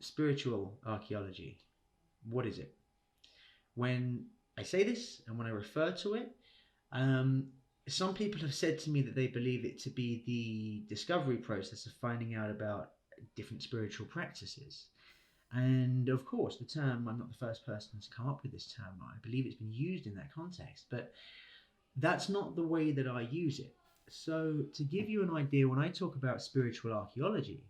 spiritual archaeology. What is it? When I say this and when I refer to it, some people have said to me that they believe it to be the discovery process of finding out about different spiritual practices. And of course, the term, I'm not the first person to come up with this term. I believe it's been used in that context, but that's not the way that I use it. So, to give you an idea, when I talk about spiritual archaeology,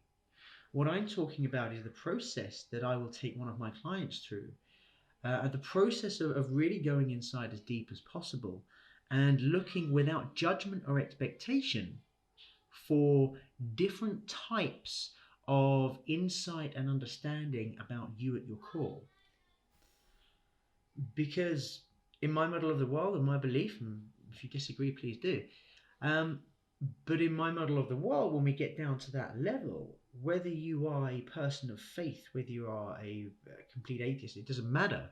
what I'm talking about is the process that I will take one of my clients through, the process of really going inside as deep as possible and looking without judgment or expectation for different types of insight and understanding about you at your core. Because in my model of the world and my belief, and if you disagree, please do, but in my model of the world, when we get down to that level, whether you are a person of faith, whether you are a complete atheist, it doesn't matter.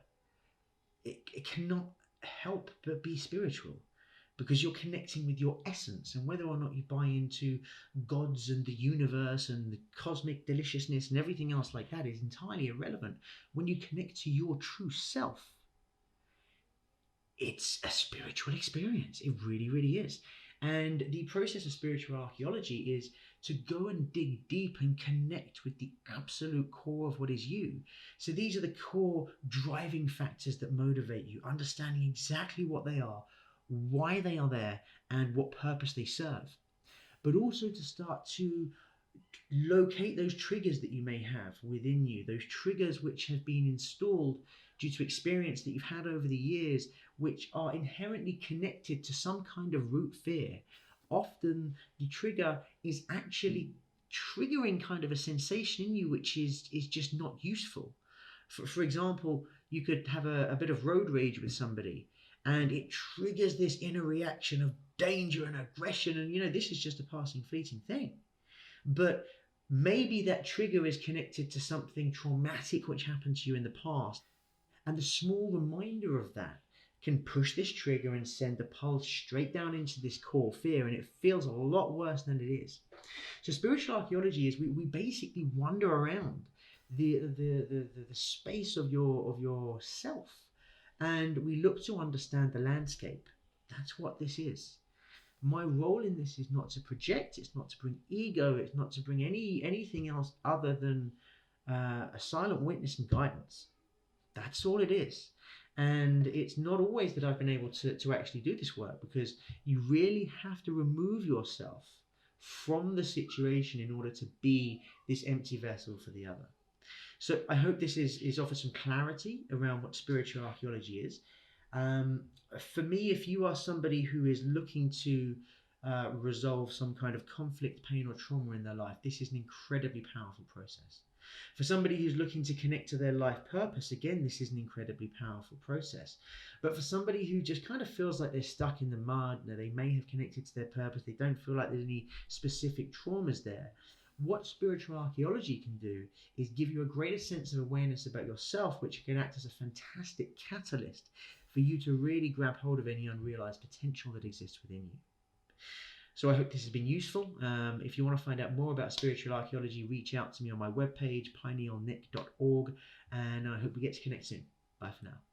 It cannot help but be spiritual, because you're connecting with your essence. And whether or not you buy into gods and the universe and the cosmic deliciousness and everything else like that is entirely irrelevant. When you connect to your true self, it's a spiritual experience. It really, really is. And the process of spiritual archaeology is to go and dig deep and connect with the absolute core of what is you. So these are the core driving factors that motivate you, understanding exactly what they are, why they are there, and what purpose they serve. But also to start to locate those triggers that you may have within you, those triggers which have been installed due to experience that you've had over the years, which are inherently connected to some kind of root fear. Often the trigger is actually triggering kind of a sensation in you which is just not useful. For example, you could have a bit of road rage with somebody, and it triggers this inner reaction of danger and aggression, and this is just a passing, fleeting thing. But maybe that trigger is connected to something traumatic which happened to you in the past, and the small reminder of that can push this trigger and send the pulse straight down into this core fear, and it feels a lot worse than it is. So spiritual archaeology is we basically wander around the space of your self, and we look to understand the landscape. That's what this is. My role in this is not to project, it's not to bring ego, it's not to bring anything else other than a silent witness and guidance. That's all it is. And it's not always that I've been able to actually do this work, because you really have to remove yourself from the situation in order to be this empty vessel for the other. So I hope this is offered some clarity around what spiritual archaeology is. For me, if you are somebody who is looking to resolve some kind of conflict, pain, or trauma in their life, this is an incredibly powerful process. For somebody who's looking to connect to their life purpose, again, this is an incredibly powerful process. But for somebody who just kind of feels like they're stuck in the mud, they may have connected to their purpose, they don't feel like there's any specific traumas there, what spiritual archaeology can do is give you a greater sense of awareness about yourself, which can act as a fantastic catalyst for you to really grab hold of any unrealized potential that exists within you. So I hope this has been useful. If you want to find out more about spiritual archaeology, reach out to me on my webpage, pinealnick.org, and I hope we get to connect soon. Bye for now.